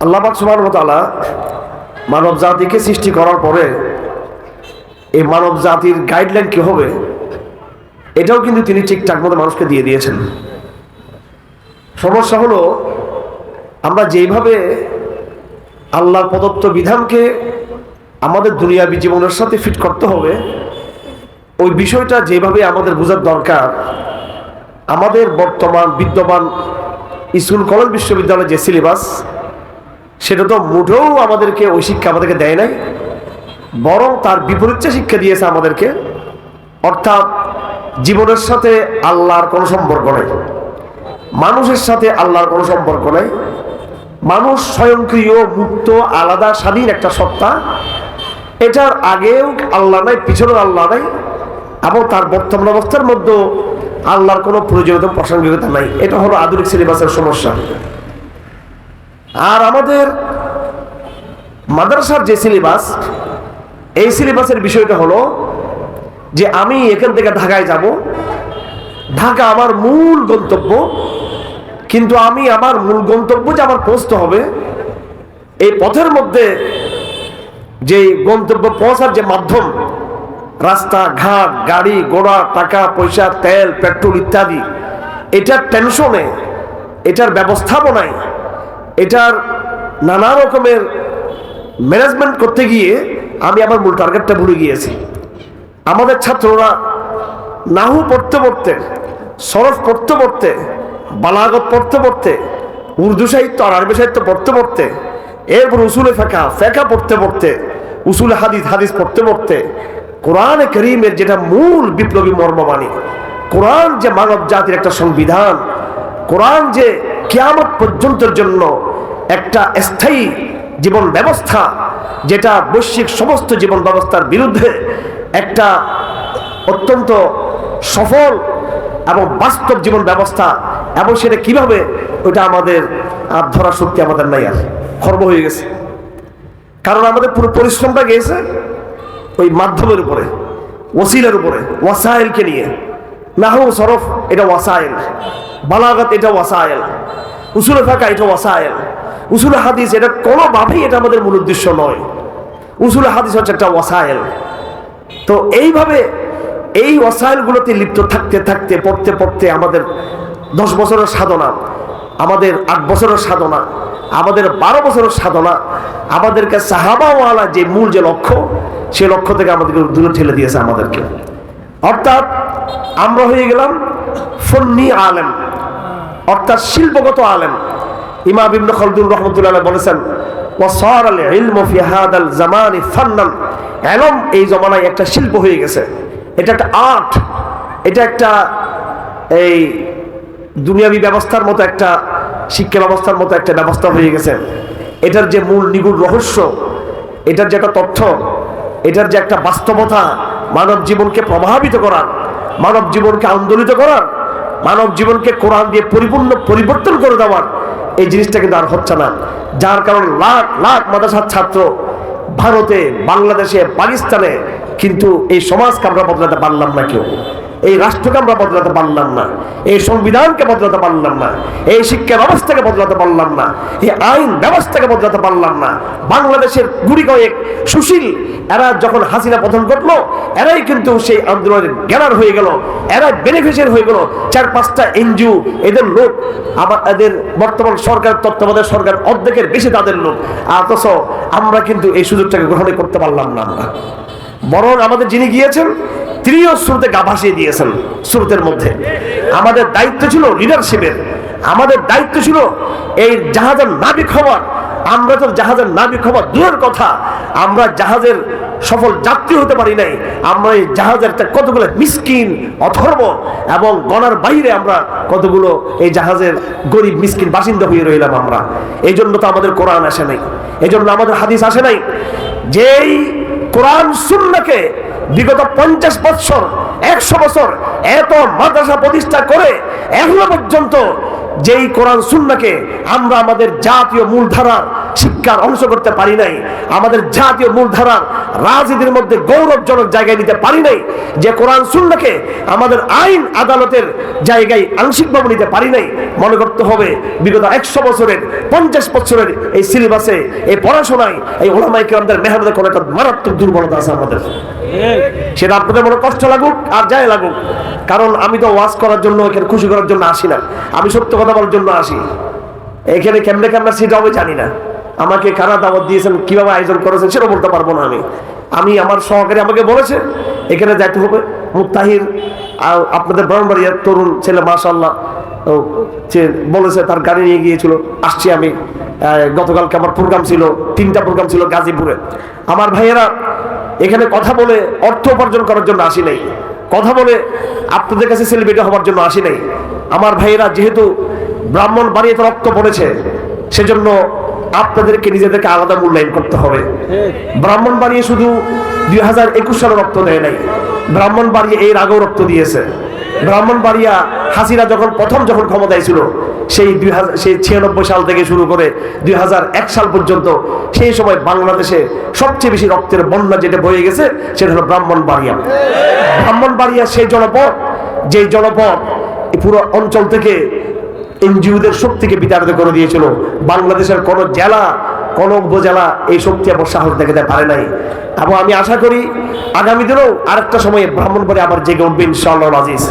আল্লাহ পাক সুবহানাহু ওয়া তাআলা মানব জাতিকে সৃষ্টি করার পরে এই মানব জাতির গাইডলাইন কি হবে এটাও কিন্তু তিনি ঠিকঠাক মতো মানুষকে দিয়ে দিয়েছেন। সমস্যা হলো আমরা যেইভাবে আল্লাহর প্রদত্ত বিধানকে আমাদের দুনিয়াবী জীবনের সাথে ফিট করতে হবে, ওই বিষয়টা যেভাবে আমাদের বোঝার দরকার, আমাদের বর্তমান বিদ্যমান স্কুল কলেজ বিশ্ববিদ্যালয়ের যে সিলেবাস সেটা তো মোটেও আমাদেরকে ওই শিক্ষা আমাদেরকে দেয় নাই, বরং তার বিপরীত শিক্ষা দিয়েছে আমাদেরকে। অর্থাৎ জীবনের সাথে আল্লাহর কোনো সম্পর্ক নাই, মানুষের সাথে আল্লাহর কোনো সম্পর্ক নাই। মানুষ স্বয়ংক্রিয়, মুক্ত, আলাদা, স্বাধীন একটা সত্তা। এটার আগেও আল্লাহ নাই, পিছনেও আল্লাহ নাই, এবং তার বর্তমান অবস্থার মধ্যে আল্লাহর কোনো প্রয়োজনীয়তা, প্রাসঙ্গিকতা নাই। এটা হলো আধুনিক সিলেবাসের সমস্যা। আর আমাদের মাদ্রাসার যে সিলেবাস, এই সিলেবাসের বিষয়টা হলো যে আমি এখান থেকে ঢাকায় যাব, ঢাকা আমার মূল গন্তব্য, কিন্তু আমি আমার মূল গন্তব্য যে আমার পৌঁছতে হবে, এই পথের মধ্যে যে গন্তব্য পৌঁছার যে মাধ্যম, রাস্তা ঘাট, গাড়ি ঘোড়া, টাকা পয়সা, তেল পেট্রোল ইত্যাদি, এটার টেনশনে, এটার ব্যবস্থাপনায়, এটার নানা রকমের ম্যানেজমেন্ট করতে গিয়ে আমি আমার মূল টার্গেটটা ভুলে গিয়েছি। আমাদের ছাত্ররা নাহু পড়তে পড়তে, সরফ পড়তে পড়তে, বালাগত পড়তে পড়তে, উর্দু সাহিত্য আর আরবি সাহিত্য পড়তে পড়তে, এরপর উসুলে ফেকা পড়তে পড়তে, উসুলে হাদিস পড়তে পড়তে, কোরআনে কারীমের যেটা মূল বিপ্লবী মর্মবাণী, কোরআন যে মানব জাতির একটা সংবিধান, কোরআন যে কিয়ামত পর্যন্তের জন্য একটা স্থায়ী জীবন ব্যবস্থা, যেটা বৈশ্বিক সমস্ত জীবন ব্যবস্থার বিরুদ্ধে একটা অত্যন্ত সফল এবং বাস্তব জীবন ব্যবস্থা, এবং সেটা কিভাবে, ওটা আমাদের আর ধরার শক্তি আমাদের নাই, আর খর্ব হয়ে গেছে। কারণ আমাদের পুরো পরিশ্রমটা গিয়েছে ওই মাধ্যমের উপরে, ওসিলার উপরে, ওয়াসাইলকে নিয়ে। নাহু সরফ এটা ওয়াসাইল, বালাগাত এটা ওয়াসাইল, উসুলে ফাকা এটা ওয়াসাইল, উসুলে হাদিস এটা কোনোভাবেই এটা আমাদের মূল উদ্দেশ্য নয়। উসুলে হাদিস হচ্ছে একটা ওয়াসাইল। তো এইভাবে এই ওয়াসাইলগুলোতে লিপ্ত থাকতে থাকতে, পড়তে পড়তে আমাদের 10 বছরের সাধনা, আমাদের 8 বছরের সাধনা, আমাদের 12 বছরের সাধনা, আমাদেরকে সাহাবাওয়ালা যে মূল যে লক্ষ্য, সেই লক্ষ্য থেকে আমাদেরকে দূরে ঠেলে দিয়েছে আমাদেরকে। অর্থাৎ আমরা হয়ে গেলাম ফন্নি আলেম, অর্থাৎ শিল্পগত আলেম। ইমাম ইবনে খালদুন রাহমাতুল্লাহ আলাইহি বলেছেন, ওয়াসার আল ইলমু ফি হাদাল জামানি ফান্নান, ইলম এই জমানায় একটা শিল্প হয়ে গেছে, এটা একটা আর্ট, এটা একটা এই দুনিয়াবী ব্যবস্থার মতো, একটা শিক্ষা ব্যবস্থার মতো একটা ব্যবস্থা হয়ে গেছে। এটার যে মূল নিগুড় রহস্য, এটার যে একটা তথ্য, এটার যে একটা বাস্তবতা, মানব জীবনকে প্রভাবিত করার, মানব জীবনকে আন্দোলিত করার, মানব জীবনকে কোরআন দিয়ে পরিপূর্ণ পরিবর্তন করে দেওয়ার, এই জিনিসটা কিন্তু আর হচ্ছে না। যার কারণে লাখ লাখ মাদ্রাসার ছাত্র ভারতে, বাংলাদেশে, পাকিস্তানে, কিন্তু এই সমাজকে আমরা বদলাতে পারলাম না, কেউ এই রাষ্ট্রকে আমরা বদলাতে পারলাম না, এই সংবিধানকে বদলাতে পারলাম না, এই শিক্ষা ব্যবস্থাকে বদলাতে পারলাম না, এই আইন ব্যবস্থাকে বদলাতে পারলাম না। বাংলাদেশের গুড়ি কয়েক সুশীল, এরা যখন হাসিনা পতন ঘটলো, এরাই কিন্তু সেই আন্দোলনের গ্যানার হয়ে গেল, এরা বেনিফিশিয়ারি হয়ে গেল। 4-5টা এনজিও, এদের লোক, এদের বর্তমান সরকার, তত্ত্বাবধায়ক সরকার অর্ধেকের বেশি তাদের লোক। অথচ আমরা কিন্তু এই সুযোগটাকে গ্রহণ করতে পারলাম না। আমরা বরং আমাদের যিনি গিয়েছেন তিনিও স্রোতে গা ভাসিয়ে দিয়েছেন। স্রোতের মধ্যে আমাদের দায়িত্ব ছিল লিডারশিপের, আমাদের দায়িত্ব ছিল এই জাহাজের নাবিক হওয়ার। আমরা তো জাহাজের নাবিক হওয়ার দূরের কথা, আমরা জাহাজের সফল যাত্রী হতে পারি নাই। আমরা এই জাহাজের কতগুলো মিসকিন, অথর্ব এবং গণার বাইরে আমরা কতগুলো এই জাহাজের গরিব মিসকিন বাসিন্দা হয়ে রইলাম আমরা। এই জন্য তো আমাদের কোরআন আসে নাই, এই জন্য আমাদের হাদিস আসে নাই। যেই কোরআন সুন্নাহকে বিগত 50 বছর, 100 বছর এত মাদ্রাসা প্রতিষ্ঠা করে এখনো পর্যন্ত যেই কোরআন সুন্নাহকে আমরা আমাদের জাতীয় মূলধারার শিক্ষার অংশ করতে পারি নাই, আমাদের জাতীয় মূলধারার রাজনীতির মধ্যে গৌরবজনক জায়গায় নিতে পারি নাই, যে কোরআন সুন্নাহকে আমাদের আইন আদালতের জায়গায় আংশিকভাবে নিতে পারি নাই, মনে করতে হবে বিগত 100 বছরের 50 বছরের এই সিলেবাসে, এই পড়াশোনায়, এই ওলামায়ে কেরামদের মেহনতে কোনো একটা মারাত্মক দুর্বলতা আছে আমাদের। সেটা আপনাদের মনে কষ্ট লাগুক আর যাই লাগুক, কারণ আমি তো ওয়াজ করার জন্য, এখানে খুশি করার জন্য আসি না, আমি সত্য কথা বলার জন্য আসি। এখানে কেমনে কেমন সেটা আমি জানি না, আমাকে কারা দাওয়াত দিয়েছেন, কিভাবে আয়োজন করেছেন সেটা বলতে পারবো না। আমি আমার সহকারী আমাকে বলেছে এখানে যাইতে হবে। মুত্তাহির আপনাদের ব্রাহ্মণবাড়িয়ার তরুণ ছেলে মাশাআল্লাহ বলেছে, তার গাড়ি নিয়ে গিয়েছিল, আসছি আমি। গতকালকে আমার প্রোগ্রাম ছিল, 3টা প্রোগ্রাম ছিল গাজীপুরে। আমার ভাইয়েরা এখানে কথা বলে অর্থ উপার্জন করার জন্য আসি নাই, কথা বলে আপনাদের কাছে সেলিব্রিটি হওয়ার জন্য আসি নাই। আমার ভাইয়েরা যেহেতু ব্রাহ্মণবাড়িয়াতে রক্ত পড়েছে, সেজন্য আপনাদেরকে নিজেদেরকে আলাদা মূল্যায়ন করতে হবে। ব্রাহ্মণবাড়িয়া শুধু 2021 সালে রক্ত দেয় নাই, ব্রাহ্মণবাড়িয়া এর আগেও রক্ত দিয়েছে। ব্রাহ্মণবাড়িয়া হাসিনা যখন ক্ষমতায় ছিল, সেই 96 সাল থেকে শুরু করে 2001 সাল পর্যন্ত, সেই সময় বাংলাদেশে সবচেয়ে বেশি রক্তের বন্যা যেটা বয়ে গেছে সেটা হলো ব্রাহ্মণবাড়িয়া। ব্রাহ্মণবাড়িয়া সেই জনপদ, যে জনপদ পুরো অঞ্চল থেকে এনজিওদের শক্তিকে বিতাড়িত করে দিয়েছিল। বাংলাদেশের কোন জেলা, কোন উপজেলা এই শক্তি আবার সাহস দেখাতে পারে নাই। এবং আমি আশা করি আগামী দিনেও আরেকটা সময়ে ব্রাহ্মণবাড়িয়া আবার জেগে উঠবে ইনশাআল্লাহ আজিজ।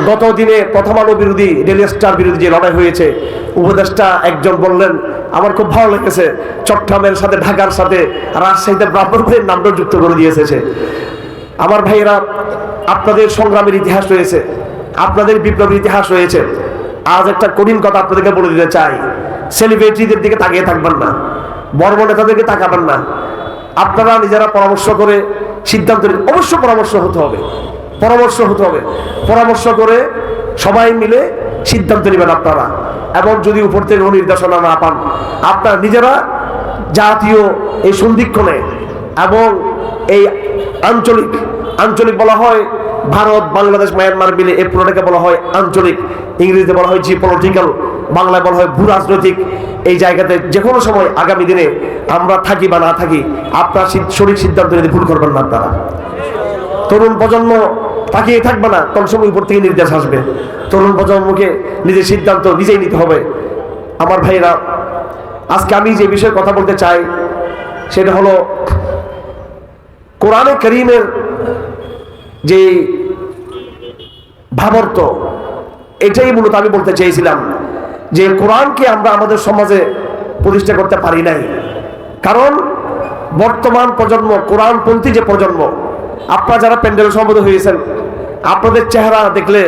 গত দিনে প্রথম আলো বিরোধী, ডেইলি স্টার বিরোধী যে লড়াই হয়েছে, উপদেষ্টা একজন বললেন, আমার খুব ভালো লেগেছে, চট্টগ্রামের সাথে ঢাকার সাথে রাজশাহীতে ব্রাহ্মণবাড়িয়ার নামটা যুক্ত করে দিয়েছে সে। আমার ভাইয়েরা, আপনাদের সংগ্রামের ইতিহাস রয়েছে, আপনাদের বিপ্লবের ইতিহাস রয়েছে। আজ একটা কঠিন কথা আপনাদেরকে বলে দিতে চাই, সেলিব্রিটিদের দিকে তাকিয়ে থাকবেন না, বড় বড় নেতাদেরকে তাকাবেন না। আপনারা নিজেরা পরামর্শ করে সিদ্ধান্ত নিন। অবশ্য পরামর্শ হতে হবে, পরামর্শ করে সবাই মিলে সিদ্ধান্ত নেবেন আপনারা। এবং যদি উপর থেকে নির্দেশনা না পান, আপনারা নিজেরা জাতীয় এই সন্ধিক্ষণে এবং এই আঞ্চলিক বলা হয় ভারত, বাংলাদেশ, মায়ানমার মিলে এই পুরোটাকে বলা হয় আঞ্চলিক, ইংরেজিতে বলা হয় জিওপলিটিক্যাল, বাংলায় বলা হয় ভূরাজনৈতিক। এই জায়গাতে যে কোনো সময় আগামী দিনে আমরা থাকি বা না থাকি, আপনার সঠিক সিদ্ধান্ত নিতে ভুল করবেন না। আপনারা তরুণ প্রজন্ম তাকিয়ে থাকবে না, কোন সময় উপর থেকে নির্দেশ আসবে। তরুণ প্রজন্মকে নিজের সিদ্ধান্ত নিজেই নিতে হবে। আমার ভাইয়েরা, আজকে আমি যে বিষয়ে কথা বলতে চাই সেটা হলো কোরআনে কারীমের যে ভাবার্থ, এটাই মূলত আমি বলতে চেয়েছিলাম যে কোরআনকে আমরা আমাদের সমাজে প্রতিষ্ঠা করতে পারি নাই। কারণ বর্তমান প্রজন্ম, কোরআনপন্থী যে প্রজন্ম, আপনারা যারা প্যান্ডেলে সমবেত হয়েছেন, আপনাদের চেহারা দেখলে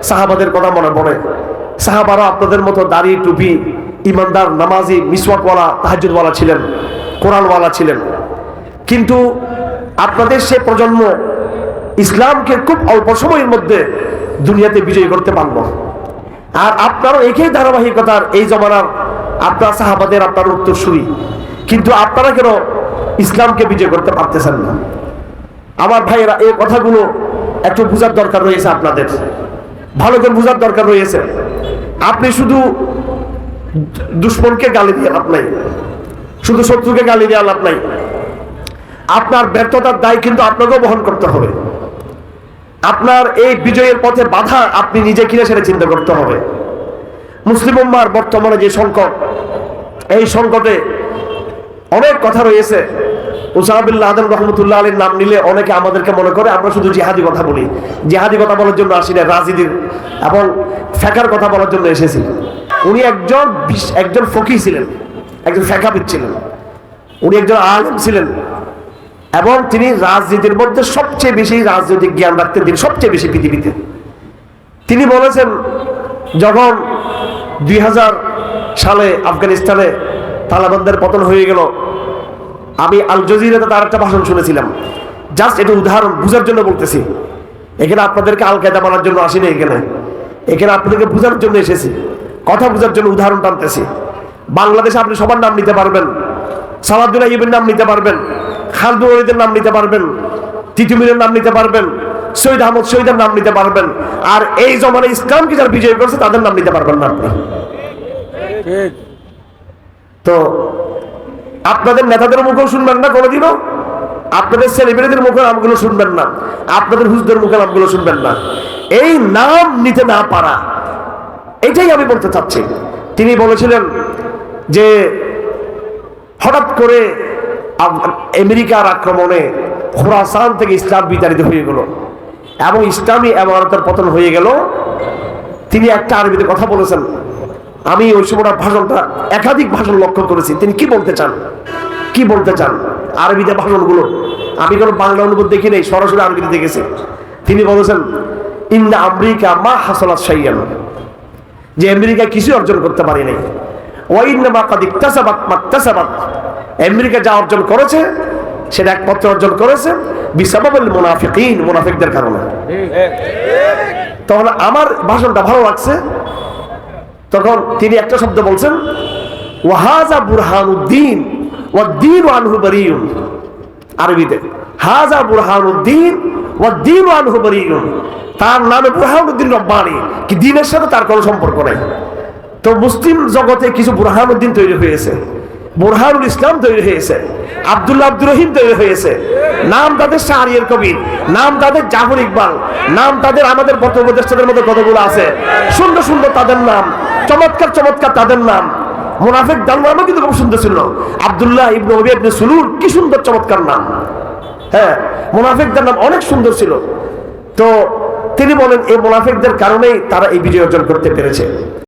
সাহাবাদের কথা মনে পড়ে। সাহাবারা আপনাদের মতো দাড়ি, টুপি, ইমানদার, নামাজি, মিসওয়াকওয়ালা, তাহাজ্জুদওয়ালা ছিলেন, কোরআনওয়ালা ছিলেন। কিন্তু আপনাদের সে প্রজন্ম ইসলামকে খুব অল্প সময়ের মধ্যে দুনিয়াতে বিজয়ী করতে পারল। আর আপনারও একই ধারাবাহিকতার এই জমানার আপনার সাহাবাদের, আপনার উত্তরসূরি, কিন্তু আপনারা কেন ইসলামকে বিজয় করতে পারতেছেন না? আমার ভাইয়েরা, এই কথাগুলো একটু বোঝার দরকার রয়েছে, আপনাদের ভালো করে বোঝার দরকার রয়েছে। আপনি শুধু দুশ্মনকে গালি দিয়ে লাভ নাই, শুধু শত্রুকে গালি দিয়ে লাভ নাই। আপনার ব্যর্থতার দায় কিন্তু আপনাকেও বহন করতে হবে। আপনার এই বিজয়ের পথে বাধা আপনি নিজে কিনে সেটা চিন্তা করতে হবে। মুসলিম উম্মার বর্তমানে যে সংকট, এই সংকটে অনেক কথা রয়েছে। উসামা বিন লাদেন রহমতুল্লাহ আলাইহির নাম নিলে অনেকে আমাদেরকে মনে করে আমরা শুধু জিহাদি কথা বলি। জিহাদি কথা বলার জন্য আসি না, রাজনীতির এবং ফেকার কথা বলার জন্য এসেছি। উনি একজন ফকিহ ছিলেন, একজন ফেকাবিদ ছিলেন, উনি একজন আলেম ছিলেন এবং তিনি রাজনীতির মধ্যে সবচেয়ে বেশি রাজনৈতিক জ্ঞান রাখতেন, তিনি সবচেয়ে বেশি পৃথিবীতে। তিনি বলেছেন, যখন 2000 সালে আফগানিস্তানে তালেবানদের পতন হয়ে গেল, আমি আল জাজিরাতে তার একটা ভাষণ শুনেছিলাম। জাস্ট এটা উদাহরণ বুঝার জন্য বলতেছি, এখানে আপনাদেরকে আল কায়দা মানার জন্য আসিনি, এখানে আপনাদেরকে বুঝার জন্য এসেছি, কথা বুঝার জন্য উদাহরণ টানতেছি। বাংলাদেশে আপনি সবার নাম নিতে পারবেন, সালাউদ্দিন আইয়ুবের নাম নিতে পারবেন, খালিদ ওয়ালিদের নাম নিতে পারবেন, তিতুমিরের নাম নিতে পারবেন, সৈয়দ আহমদ শহীদের নাম নিতে পারবেন। আর এই জমানায় ইসলামকে যারা বিজয় করছে তাদের নাম নিতে পারবেন না আপনি। তো আপনাদের নেতাদের মুখেও শুনবেন না কোনোদিনও, আপনাদের সেলিব্রিটিদের মুখের নামগুলো শুনবেন না, আপনাদের হুজুরদের মুখের নামগুলো শুনবেন না। এই নাম নিতে না পারা, এটাই আমি বলতে চাচ্ছি। তিনি বলেছিলেন যে হঠাৎ করে আমেরিকার আক্রমণে খোরাসান থেকে ইসলাম বিতাড়িত হয়ে গেল এবং ইসলামী ইমারতের পতন হয়ে গেল। তিনি একটা আরবিতে কথা বলেছেন, আমি ওই সময়টা ভাষণটা একাধিক ভাষণ লক্ষ্য করেছি। তিনি কি বলতে চান, কি বলতে চান আরবিতে ভাষণগুলো, আমি কোনো বাংলা অনুবাদ দেখি নাই, সরাসরি আরবিতে দেখেছি। তিনি বলেছেন ইন্না আমেরিকা মা হাসালাত শাইয়ান, যে আমেরিকা কিছু অর্জন করতে পারে নাই। ওয়াইন্নামা কাদ ইকতাসাবাত মাকতাসাবাত, আমেরিকা যা অর্জন করেছে সেটা একমাত্র অর্জন করেছে বিসাবাবিল মুনাফিকিন, মুনাফিকদের কারণে। তখন আমার ভাষণটা ভালো লাগছে। তখন তিনি একটা শব্দ বলছেন, ওয়াহাজা বুরহানুদ্দিন ওয়াদ্দীন আনহু বারিউন, আরবিতে হাজা বুরহানুদ্দিন ওয়াদ্দীন আনহু বারিউন, তার নামে বুরহানুদ্দিন রব্বানি, কি দ্বীনের সাথে তার কোনো সম্পর্ক নাই। তো মুসলিম জগতে কিছু বুরহানুদ্দিন তৈরি হয়েছে, বুরহানুল ইসলাম তৈরি হয়েছে, আব্দুল্লাহ আব্দুর রহিম তৈরি হয়েছে, নাম তাদের শাহরিয়ার কবির, নাম তাদের জাফর ইকবাল, নাম তাদের আমাদের উপদেষ্টাদের মধ্যে কতগুলো আছে, সুন্দর সুন্দর তাদের নাম, চমৎকার চমৎকার তাদের নাম। মুনাফিক দাল নামও কিন্তু খুব সুন্দর ছিল, আব্দুল্লাহ ইবনে উবাই ইবনে সুলুল, কি সুন্দর চমৎকার নাম। হ্যাঁ, মুনাফিকদের নাম অনেক সুন্দর ছিল। তো তিনি বলেন এই মুনাফিকদের কারণেই তারা এই বিজয় অর্জন করতে পেরেছে।